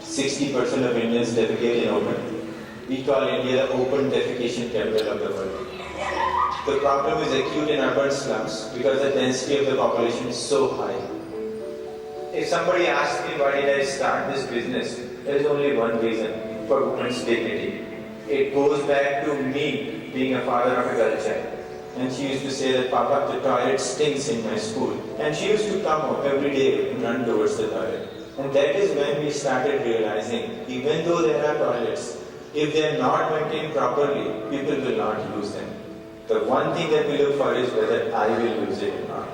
60% of Indians defecate in open. We call India the open defecation capital of the world. The problem is acute in urban slums because the density of the population is so high. If somebody asks me why did I start this business, there is only one reason: for women's dignity. It goes back to me being a father of a girl child. And she used to say that, Papa, the toilet stinks in my school. And she used to come up every day and run towards the toilet. And that is when we started realizing, even though there are toilets, if they are not maintained properly, people will not use them. The one thing that we look for is whether I will use it or not.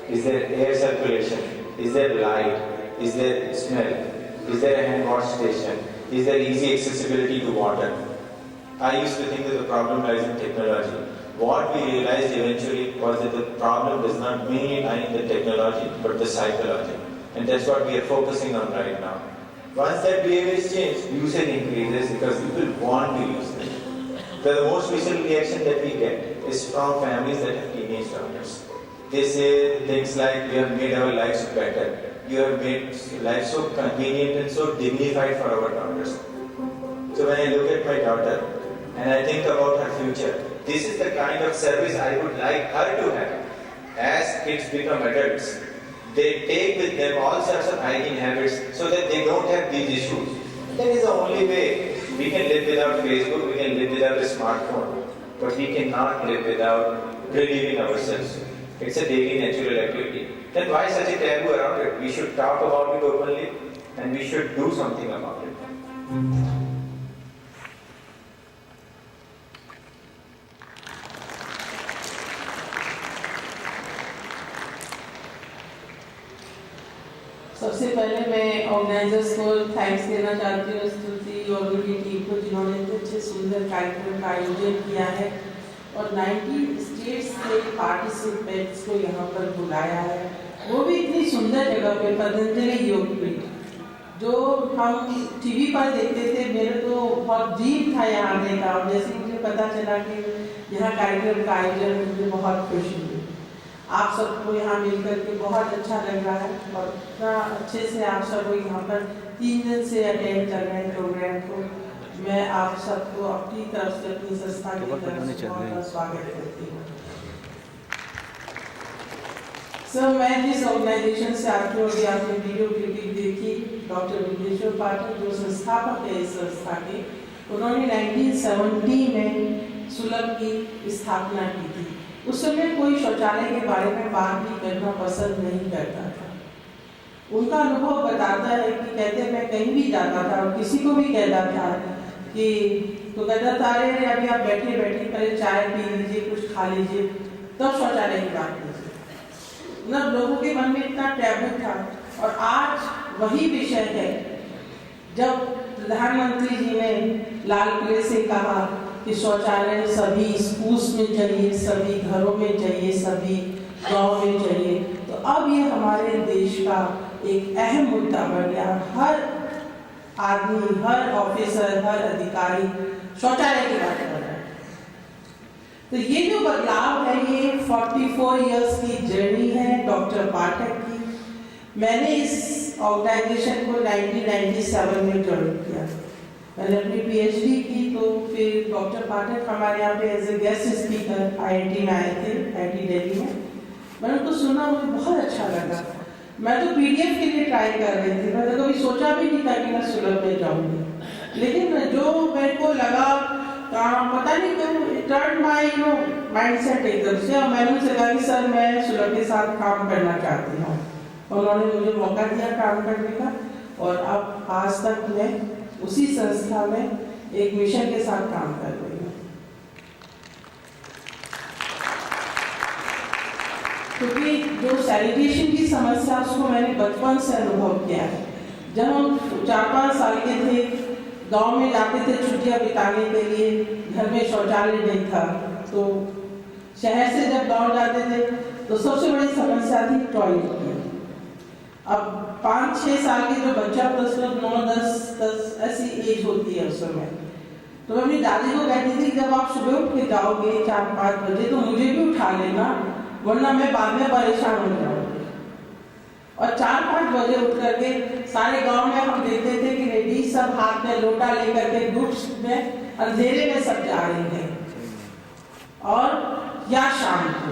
Is there air circulation? Is there light? Is there smell? Is there a hand wash station? Is there easy accessibility to water? I used to think that the problem lies in technology. What we realized eventually was that the problem does not mainly lie in the technology, but the psychology. And that's what we are focusing on right now. Once that behavior is changed, usage increases because people want to use it. The most recent reaction that we get is from families that have teenage daughters. They say things like, "You have made our lives better. You have made life so convenient and so dignified for our daughters." So when I look at my daughter and I think about her future, this is the kind of service I would like her to have. As kids become adults, they take with them all sorts of hygiene habits so that they don't have these issues. That is the only way. We can live without Facebook, we can live without a smartphone, but we cannot live without relieving ourselves. It's a daily natural activity. Then why such a taboo around it? We should talk about it openly and we should do something about it. सबसे पहले मैं organisers को thanks देना चाहती हूँ, स्तुति और उनकी टीम को जिन्होंने अच्छे सुंदर कार्यक्रम का आयोजन किया है और 90 स्टेट्स के पार्टिसिपेंट्स को यहाँ पर बुलाया है, वो भी इतनी सुंदर जगह पे पतंजलि योगपीठ, जो हम टीवी पर देखते थे। मेरे तो बहुत ड्रीम था यहाँ आने का और जैसे मुझे पता चला कि यहाँ कार्यक्रम का आयोजन, मुझे बहुत खुशी हुई। आप सबको यहाँ मिलकर के बहुत अच्छा लग रहा है और इतना अच्छे से आप सब यहाँ पर 3 दिन से अटेंड कर रहे हैं प्रोग्राम को। मैं आप सबको अपनी तरफ से, अपनी संस्था की तरफ से बहुत स्वागत करती हूँ। सर, मैं जिस ऑर्गेनाइजेशन से आती हूँ, अभी आपने वीडियो क्लिपिंग देखी, डॉक्टर विदेश्वर पाठक जो संस्थापक है इस संस्था के, उन्होंने 1970 में सुलभ की स्थापना की थी। उस समय कोई शौचालय के बारे में बात भी करना पसंद नहीं करता था। उनका अनुभव बताता है कि कहते मैं कहीं भी जाता था और किसी को भी कहता था कि तो कहता था, अरे अभी आप बैठे बैठे पहले चाय पी लीजिए, कुछ खा लीजिए, तब शौचालय की बात कीजिए। मतलब लोगों के मन में इतना टैबू था। और आज वही विषय है, जब प्रधानमंत्री जी ने लाल किले से कहा कि शौचालय सभी स्कूल्स में चाहिए, सभी घरों में चाहिए, सभी गांव में चाहिए, तो अब ये हमारे देश का एक अहम मुद्दा बन गया। हर आदमी, हर ऑफिसर, हर अधिकारी शौचालय की बात कर रहा है। तो ये जो बदलाव है, ये 44 इयर्स की जर्नी है डॉक्टर पाठक की। मैंने इस ऑर्गेनाइजेशन को 1997 में ज्वाइन किया। मैंने अपनी PhD की, तो फिर डॉक्टर पाठक हमारे यहाँ पे as a guest speaker IIT में आए थे, IIT दिल्ली में। मैंने उनको सुना, मुझे बहुत अच्छा लगा। मैं तो PDF के लिए ट्राई कर रही थी, मैंने कभी सोचा भी नहीं था कि मैं सुलभ में जाऊँगी, लेकिन जो मेरे को लगा पता नहीं क्यों टर्न माई माइंडसेट एकदम से, और मैंने उनसे कहा कि सर मैं सुलभ के साथ काम करना चाहती हूँ। उन्होंने मुझे मौका दिया काम करने का और अब आज तक मैं उसी संस्था में एक मिशन के साथ काम कर रही हूँ। क्योंकि जो सैनिटेशन की समस्या, उसको मैंने बचपन से अनुभव किया है। जब हम 4-5 साल के थे, गांव में जाते थे छुट्टियां बिताने के लिए, घर में शौचालय नहीं था, तो शहर से जब गांव जाते थे तो सबसे बड़ी समस्या थी टॉयलेट की। अब 5-6 साल के जो बच्चा प्लस 9-10 ऐसी एज होती है उस समय, तो मैं अपनी दादी को कहती थी जब आप सुबह उठ के जाओगे 4-5 बजे तो मुझे भी उठा लेना, वरना मैं बाद में परेशान हो जाऊंगी। और 4-5 बजे उठ करके सारे गांव में हम देखते थे कि लेडीज सब हाथ में लोटा लेकर के धूप में अंधेरे में सब जा रही हैं, और या शाम को।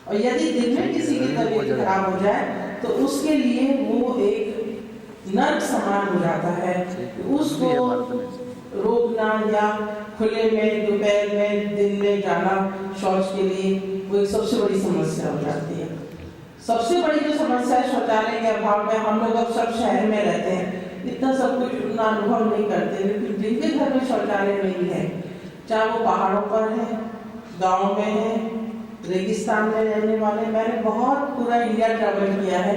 और यदि दिन में किसी की तबीयत खराब हो जाए तो उसके लिए वो एक नर्क समान हो जाता है। उसको रोकना या खुले में दोपहर में दिन में जाना शौच के लिए वो एक सबसे बड़ी समस्या हो जाती है। सबसे बड़ी जो समस्या है शौचालय के अभाव में, हम लोग अब सब शहर में रहते हैं, इतना सब कुछ उतना अनुभव नहीं करते, लेकिन जिनके घर में शौचालय नहीं है, चाहे वो पहाड़ों पर है, गांव में है, रेगिस्तान में रहने वाले, मैंने बहुत पूरा इंडिया ट्रैवल किया है,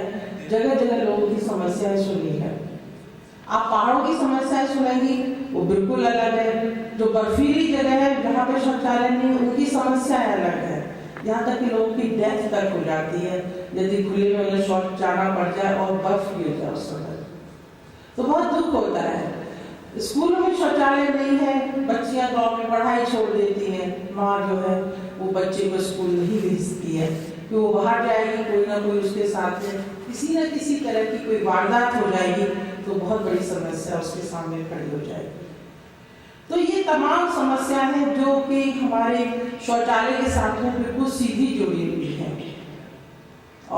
जगह जगह लोगों की समस्याएं सुनी है। आप पहाड़ों की समस्याएं सुनेंगी वो बिल्कुल अलग है, जो बर्फीली जगह है जहाँ पे शौचालय नहीं उनकी समस्याएं अलग है। यहाँ तक कि लोगों की डेथ तक हो जाती है यदि खुले में उन्हें शौच जाना पड़ जाए और बर्फ गिर जाए उस समय, तो बहुत दुख होता है। स्कूलों में शौचालय नहीं है, बच्चियां गांव में पढ़ाई छोड़ देती हैं, माँ जो है वो बच्चे को स्कूल नहीं भेजती है कि वो बाहर जाएगी, कोई ना कोई उसके साथ में किसी न किसी तरह की कोई वारदात हो जाएगी तो बहुत बड़ी समस्या उसके सामने खड़ी हो जाएगी। तो ये तमाम समस्या है जो कि हमारे शौचालय के साथ में बिल्कुल सीधी जुड़ी हुई है।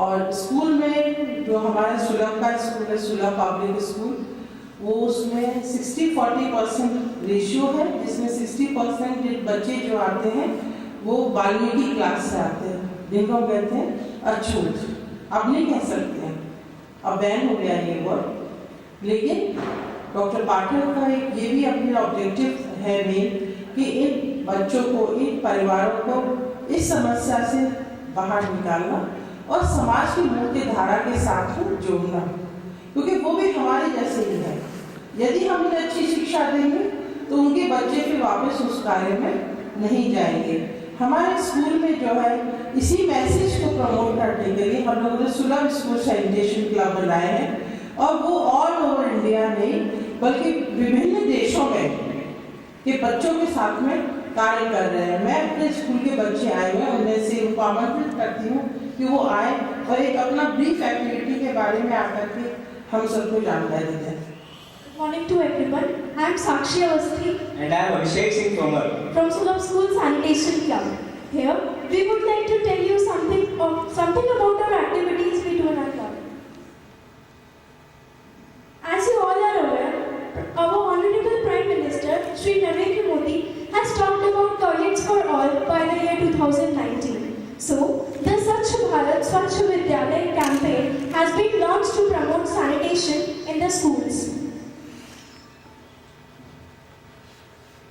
और स्कूल में जो हमारा सुलभ का स्कूल है, सुलभ पब्लिक स्कूल, वो उसमें 60-40% रेशियो है, जिसमें 60% बच्चे जो आते हैं वो बाल्मीकि क्लास से आते हैं, जिनको कहते हैं अछूत। अब नहीं कह सकते हैं, अब बैन हो गया ये वर्ड, लेकिन डॉक्टर पाठक का एक ये भी अपने ऑब्जेक्टिव है मेन कि इन बच्चों को, इन परिवारों को इस समस्या से बाहर निकालना और समाज की मुख्य धारा के साथ जोड़ना, क्योंकि वो भी हमारे जैसे ही है। यदि हम उन्हें अच्छी शिक्षा देंगे तो उनके बच्चे फिर वापस उस कार्य में नहीं जाएंगे। हमारे स्कूल में जो है इसी मैसेज को प्रमोट करने के लिए हम लोगों ने सुलभ स्कूल सैनिटेशन क्लब बनाए हैं, और वो ऑल ओवर इंडिया नहीं बल्कि विभिन्न देशों में के बच्चों के साथ में कार्य कर रहे हैं। मैं अपने स्कूल के बच्चे आए हुए हैं, उनमें से उनको आमंत्रित करती हूँ कि वो आए और एक अपना ब्रीफ एक्टिविटी के बारे में आकर के हम सबको जानकारी दें। Good morning to everyone. I am Sakshi Awasthi And I am Abhishek Singh Tomar from Sulabh School Sanitation Club. Here, we would like to tell you something about our activities we do in our club. As you all are aware, our Honorable Prime Minister, Shri Narendra Modi, has talked about toilets for all by the year 2019. So, the Swachh Bharat Swachh Vidyalaya campaign has been launched to promote sanitation in the schools.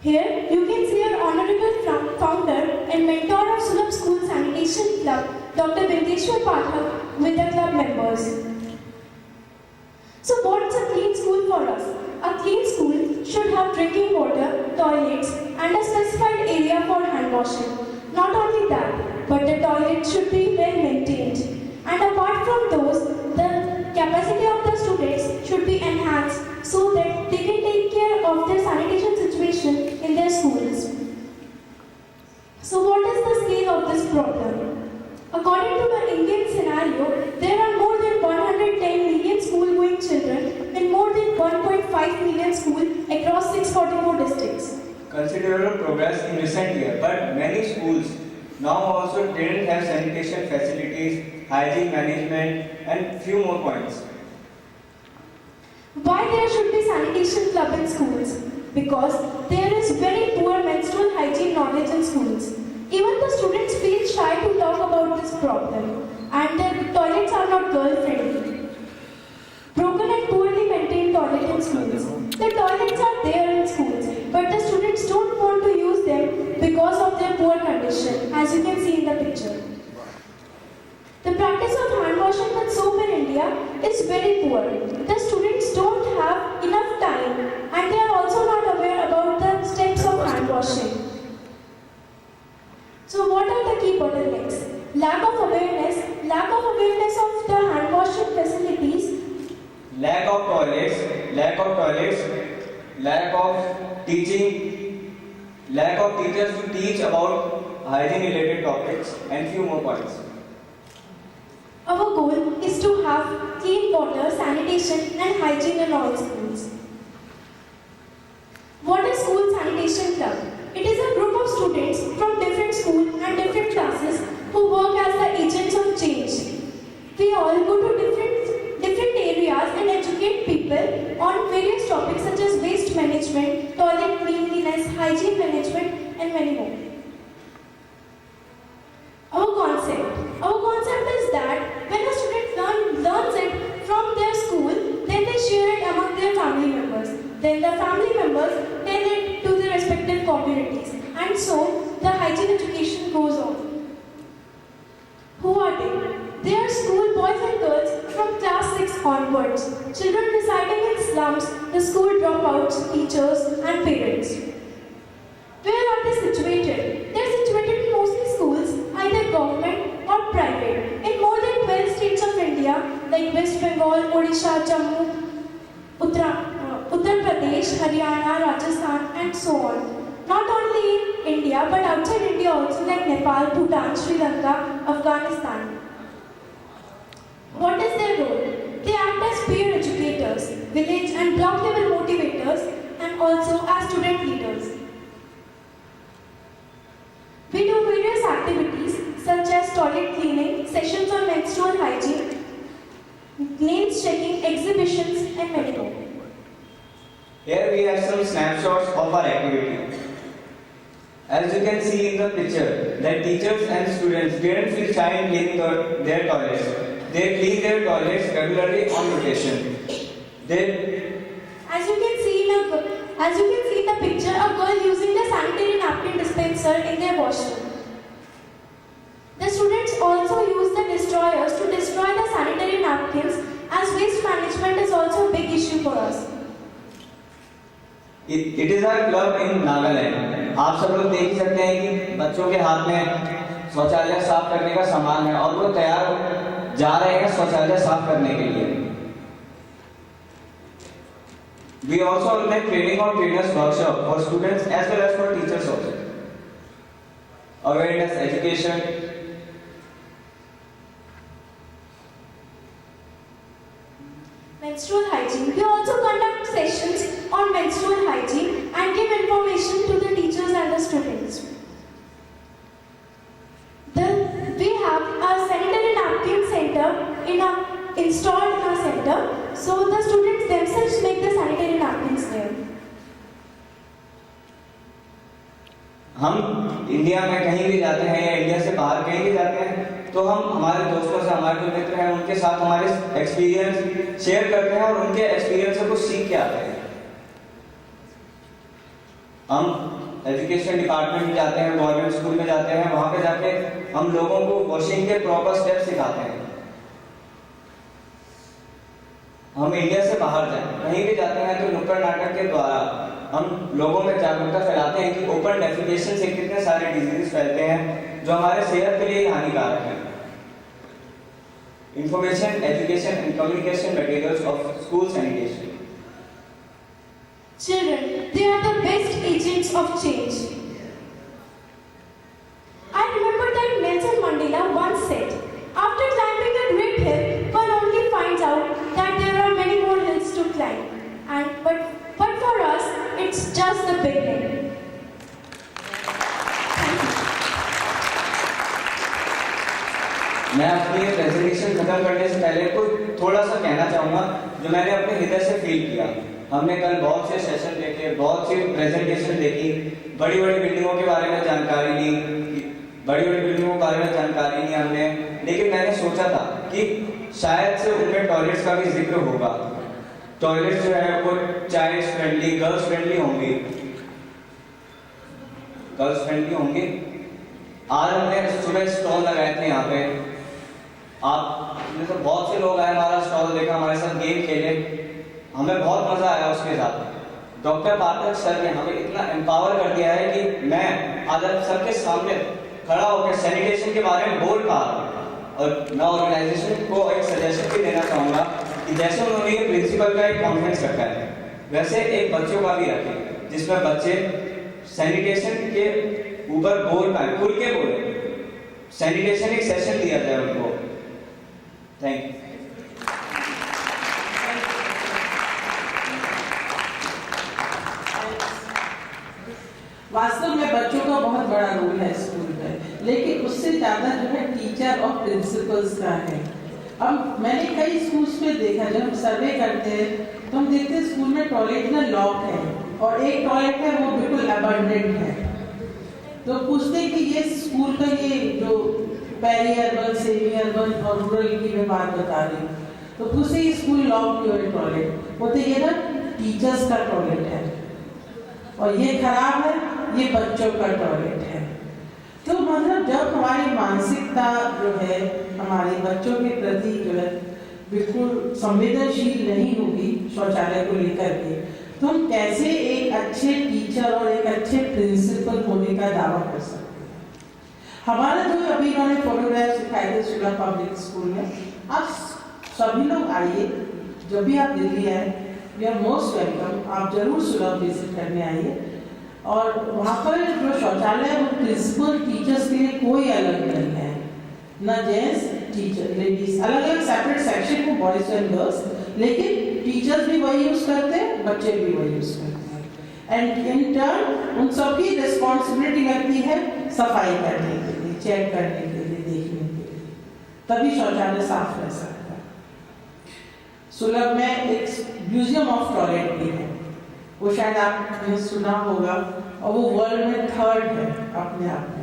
Here, you can see our Honorable Founder and Mentor of Sulabh School Sanitation Club, Dr. Vindeshwar Pathak, with the club members. So what's a clean school for us? A clean school should have drinking water, toilets, and a specified area for hand washing. Not only that, but the toilet should be well maintained. And apart from those, the capacity of the students should be enhanced so that they can take care of their sanitation situation in their schools. So what is the scale of this problem? According to the Indian scenario, there are more than 110 million school-going children in more than 1.5 million schools across 644 districts. considerable progress in recent years, but many schools now also didn't have sanitation facilities, hygiene management, and few more points. Why there should be sanitation club in schools? Because there is very poor menstrual hygiene knowledge in schools. Even the students feel shy to talk about this problem, and the toilets are not girl-friendly. Broken and poorly maintained toilet in schools. The toilets are there in schools, but the students don't want to use them because of their poor condition, as you can see in the picture. The practice of hand washing with soap in India is very poor. The students don't have enough time, and they are also not aware about the steps of hand washing. So what are the key bottlenecks? Lack of awareness of the hand washing facilities, Lack of toilets, lack of teaching, lack of teachers to teach about hygiene-related topics, and few more points. our goal is to have clean water, sanitation and hygiene in all schools. hygiene management, and many more. Our concept is that when a student learns it from their school, then they share it among their family members. Then the family members tell it to their respective communities. And so the hygiene education goes on. Who are they? They are school boys and girls from class 6 onwards. Children residing in slums, the school dropouts, teachers and parents. Where are they situated? They are situated in mostly schools, either government or private, in more than 12 states of India like West Bengal, Odisha, Jammu, Uttar Pradesh, Haryana, Rajasthan and so on. Not only in India but outside India also like Nepal, Bhutan, Sri Lanka, Afghanistan. What is their role? They act as peer educators, village and block level motivators and also as student leaders. We do various activities such as toilet cleaning, sessions on menstrual hygiene, names checking, exhibitions and many more. Here we have some snapshots of our activity. As you can see in the picture, that teachers and students didn't feel shy in cleaning their toilets. They clean their toilets regularly on rotation. As you can see in the picture, a girl using the sanitary napkin dispenser in their washroom. The students also use the destroyers to destroy the sanitary napkins, as waste management is also a big issue for us. It is our club in Nagaland. आप सब लोग देख सकते हैं कि बच्चों के हाथ में शौचालय साफ करने का सामान है और वो तैयार जा रहे हैं शौचालय साफ करने के लिए. We also organize training or trainers workshop for students as well as for teachers also. Awareness, education. Menstrual hygiene. We also conduct sessions on menstrual hygiene and give information to the teachers and the students. We have a sanitary napkin center installed in our center, so the students themselves make the sanitary napkins there. हम India में कहीं भी जाते हैं या India से बाहर कहीं भी जाते हैं तो हम हमारे दोस्तों से, हमारे जो मित्र हैं उनके साथ हमारे एक्सपीरियंस शेयर करते हैं और उनके एक्सपीरियंस से कुछ सीख के आते हैं. हम एजुकेशन डिपार्टमेंट में जाते हैं, गवर्नमेंट स्कूल में जाते हैं, वहां पे जाके हम लोगों को वॉशिंग के प्रॉपर स्टेप सिखाते हैं. हम इंडिया से बाहर जाएं, कहीं भी जाते हैं तो नुक्कड़ नाटक के द्वारा हम लोगों में जागरूकता फैलाते हैं कि ओपन डेफिकेशन से कितने सारे डिजीज फैलते हैं जो हमारे सेहत के लिए हानिकारक हैं. Information, education and communication materials of school sanitation. Children, they are the best agents of change. I remember that Nelson Mandela once said, after climbing a great hill, one only finds out that there are many more hills to climb. But for us, it's just the beginning. मैं अपनी presentation खत्म करने से पहले कुछ थोड़ा सा कहना चाहूँगा जो मैंने अपने हृदय से फील किया. हमने कल बहुत से सेशन देखे, बहुत सी प्रेजेंटेशन देखी, बड़ी बड़ी बिल्डिंगों के बारे में जानकारी ली, हमने. लेकिन मैंने सोचा था कि शायद से उनमें टॉयलेट्स का भी जिक्र होगा. टॉयलेट्स जो है वो चाइल्ड फ्रेंडली, गर्ल्स फ्रेंडली होंगे. आज हमने सुबह स्टॉल लगाए थे यहाँ पे. आप जैसे बहुत से लोग आए, हमारा स्टॉल देखा, हमारे साथ गेम खेले, हमें बहुत मजा आया उसके साथ. डॉक्टर पाठक सर ने हमें इतना एम्पावर कर दिया है कि मैं आज आप सबके सामने खड़ा होकर सैनिटेशन के बारे में बोल पा रहा हूँ. और मैं ऑर्गेनाइजेशन को एक सजेशन भी देना चाहूँगा कि जैसे उन्होंने ये प्रिंसिपल का एक कॉन्फ्रेंस रखा है, वैसे एक बच्चों का भी रखें जिसमें बच्चे सैनिटेशन के ऊपर बोल पाए, खुल के बोले. सैनिटेशन एक सेशन दिया जाए उनको. Thank you. वास्तव में बच्चों का बहुत बड़ा रोल है स्कूल में, लेकिन उससे ज़्यादा जो है टीचर और प्रिंसिपल्स का है. अब मैंने कई स्कूल्स में देखा, जब हम सर्वे करते हैं तो हम देखते हैं स्कूल में टॉयलेट ना लॉक है और एक टॉयलेट है वो बिल्कुल अबंडेंट है। तो पूछते हैं कि ये स्कूल का ये जो पेरी अर्बन, सेमी अर्बन और रूरल की मैं बात बता रही हूँ, तो पूछते ये स्कूल लॉक क्यों है टॉयलेट? बोलते ये ना टीचर्स का टॉयलेट है और ये खराब है, ये बच्चों का टॉयलेट है। तो मतलब जब हमारी मानसिकता जो है हमारे बच्चों के प्रति जो है बिल्कुल संवेदनशील नहीं होगी शौचालय को लेकर के, तो हम कैसे एक अच्छे टीचर और एक अच्छे प्रिंसिपल होने का दावा कर सकते हैं? हमारा जो अभी इन्होंने फोटोग्राफ दिखाए थे सुलभ पब्लिक स्कूल में, आप सभी लोग आइए, जब भी आप दिल्ली आए वी आर मोस्ट वेलकम, आप जरूर सुलभ विजिट करने आइए। और वहाँ पर जो शौचालय है वो प्रिंसिपल टीचर्स के लिए कोई अलग नहीं है, ना जेंट्स टीचर लेडीज, अलग अलग सेपरेट सेक्शन को बॉयज एंड गर्ल्स, लेकिन टीचर्स भी वही यूज करते हैं, बच्चे भी वही यूज करते हैं। एंड इन टर्न उन सबकी रिस्पॉन्सिबिलिटी लगती है सफाई करने के लिए, चेक करने के लिए, देखने के लिए, तभी शौचालय साफ रह सकता है। सुलभ में एक म्यूजियम ऑफ टॉयलेट भी है, वो शायद आपने सुना होगा, और वो वर्ल्ड में 3rd है अपने आप में,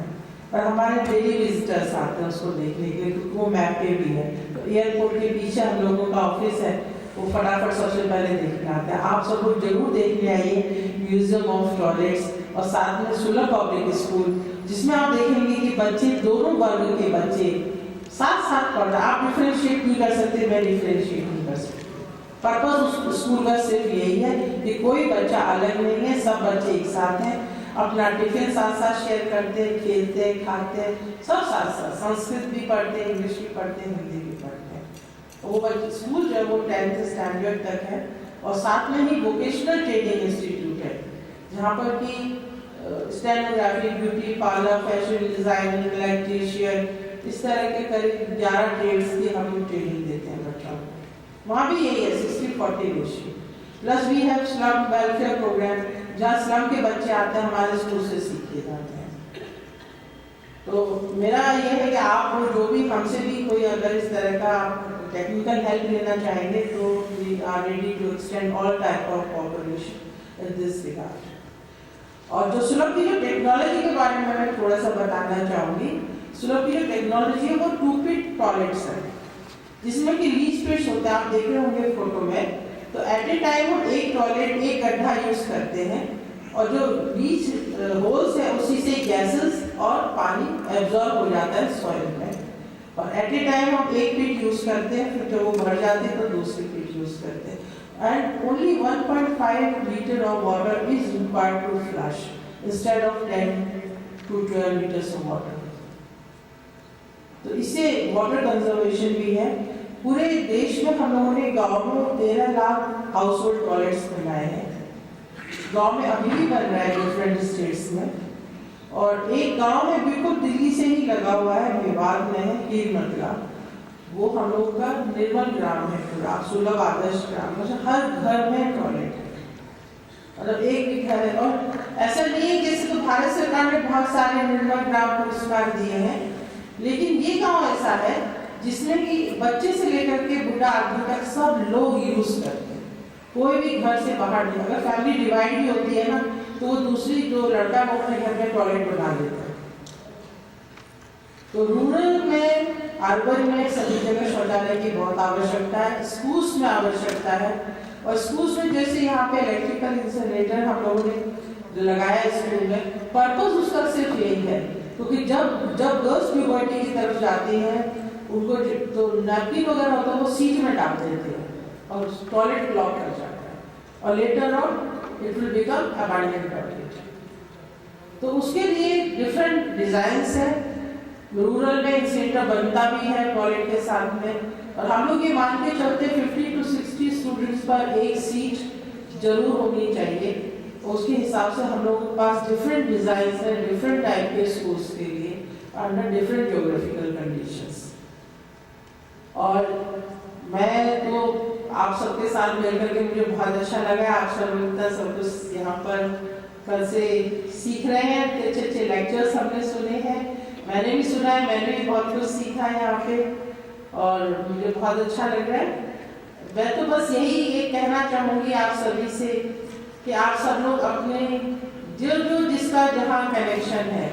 और हमारे डेली विजिटर्स आते हैं उसको देखने के लिए, क्योंकि वो मैप पे भी है। तो एयरपोर्ट के पीछे हम लोगों का ऑफिस है, वो फटाफट सबसे पहले देखने आते हैं। आप सब लोग जरूर देखने आइए म्यूजियम ऑफ टॉयलेट्स, और साथ में सुलभ पब्लिक स्कूल, जिसमें आप देखेंगे कि बच्चे, दोनों वर्ग के बच्चे साथ साथ पढ़ रहे। आप डिफ्रेंशिएट नहीं कर सकते, मैं डिफ्रेंशिएट नहीं कर सकती। पर्पस उस स्कूल का सिर्फ यही है कि कोई बच्चा अलग नहीं है, सब बच्चे एक साथ हैं, अपना टिफिन साथ साथ शेयर करते हैं, खेलते हैं, खाते हैं, सब साथ साथ, संस्कृत भी पढ़ते हैं, इंग्लिश भी पढ़ते हैं, हिंदी भी पढ़ते हैं। वो स्कूल जो है वो 10th स्टैंडर्ड तक है, और साथ में ही वोकेशनल ट्रेनिंग इंस्टीट्यूट है, जहाँ पर कि stenography, beauty parlour, fashion designing, electrician, इस तरह के करीब 11 ट्रेड्स की हम लोग ट्रेनिंग देते हैं बच्चों को। वहाँ भी यही है 60-40 ratio. Plus we have slum welfare programme, जहाँ स्लम के बच्चे आते हैं, हमारे स्कूल से सीख के जाते हैं। तो मेरा ये है कि आप जो भी हमसे भी कोई अगर इस तरह का टेक्निकल हेल्प लेना चाहेंगे तो we are ready to extend all type of cooperation in this regard. और जो सुलभ की जो टेक्नोलॉजी के बारे में मैं थोड़ा सा बताना चाहूँगी। सुलभ की जो टेक्नोलॉजी है वो 2-pit टॉयलेट्स है, जिसमें कि लीच पिट्स होते हैं, आप देख रहे होंगे फोटो में। तो एट ए टाइम वो एक टॉयलेट, एक गड्ढा यूज करते हैं, और जो लीच होल्स है उसी से गैसेस और पानी एब्जॉर्ब हो जाता है सॉइल में। और एट ए टाइम हम एक पिट यूज करते हैं, फिर जब वो भर जाते हैं तो दूसरी पिट यूज करते हैं। And only 1.5 litre of water is required to flush instead of 10 to 12 litres of water. तो इससे वाटर कंजर्वेशन भी है। पूरे देश में हम लोगों ने गांव में 13 लाख हाउस होल्ड टॉयलेट्स बनाए हैं। गांव में अभी भी बन रहा है डिफरेंट स्टेट्स में, और एक गांव में बिल्कुल दिल्ली से ही लगा हुआ है, मेवात में है, हीरमतला, वो हम लोग का निर्मल ग्राम है पूरा, सुलभ आदर्श ग्राम, मतलब हर घर में टॉयलेट है, मतलब एक भी घर है। और ऐसा नहीं है जैसे तो भारत सरकार ने बहुत सारे निर्मल ग्राम पुरस्कार दिए हैं, लेकिन ये गांव ऐसा है जिसमें कि बच्चे से लेकर के बुढ़ा आदमी तक सब लोग यूज करते हैं, कोई भी घर से बाहर नहीं। अगर फैमिली डिवाइड भी होती है ना, तो वो दूसरी जो लड़का वो अपने घर में टॉयलेट बना देता है। तो रूरल में, अर्बन में सभी जगह शौचालय की बहुत आवश्यकता है, स्कूल्स में आवश्यकता है। और स्कूल्स में जैसे यहाँ पे इलेक्ट्रिकल इंसिनरेटर हम लोगों ने लगाया स्कूल में, पर्पस उसका सिर्फ यही है, क्योंकि जब गर्ल्स प्यूबर्टी की तरफ जाती हैं उनको तो नैपकिन वगैरह होता है वो सीट में डाल देते हैं और टॉयलेट ब्लॉक कर जाता है, और later on it will become abandoned toilet. तो उसके लिए डिफरेंट डिजाइन्स हैं। रूरल में इंसिनरेटर बनता भी है टॉयलेट के साथ में, और हम लोग ये मान के चलते 50 to 60 स्टूडेंट्स पर एक सीट जरूर होनी चाहिए। उसके हिसाब से हम लोगों के पास डिफरेंट डिजाइन है, डिफरेंट टाइप के स्कूल्स के लिए, अंडर डिफरेंट ज्योग्राफिकल कंडीशंस। और मैं तो आप सबके साथ मिलकर के मुझे बहुत अच्छा लगा। आप सब कुछ यहाँ पर कल से सीख रहे हैं, अच्छे अच्छे लेक्चर्स हमने सुने हैं, मैंने भी सुना है, मैंने भी बहुत कुछ सीखा है यहाँ पे। और मुझे बहुत अच्छा लग रहा है। मैं तो बस यही एक कहना चाहूँगी आप सभी से कि आप सब लोग अपने जो जिसका जहाँ कनेक्शन है,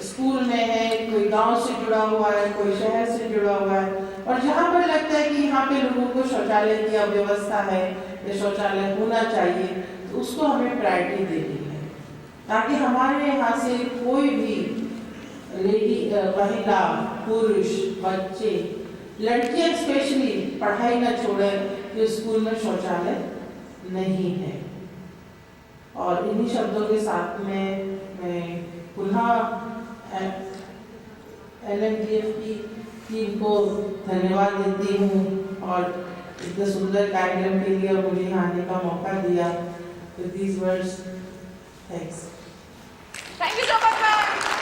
स्कूल में है, कोई गांव से जुड़ा हुआ है, कोई शहर से जुड़ा हुआ है, और जहाँ पर लगता है कि यहाँ पे लोगों को शौचालय की अव्यवस्था है या शौचालय होना चाहिए, तो उसको हमें प्रायोरिटी देनी है, ताकि हमारे यहाँ से कोई भी महिला, पुरुष, बच्चे, लड़कियां स्पेशली पढ़ाई न छोड़े कि स्कूल में शौचालय नहीं है। और इन्हीं शब्दों के साथ में मैं पुनः LMDF की टीम को धन्यवाद देती हूँ और इतने सुंदर कार्यक्रम के लिए मुझे आने का मौका दिया। With these words, thanks. Thank you so much, ma'am.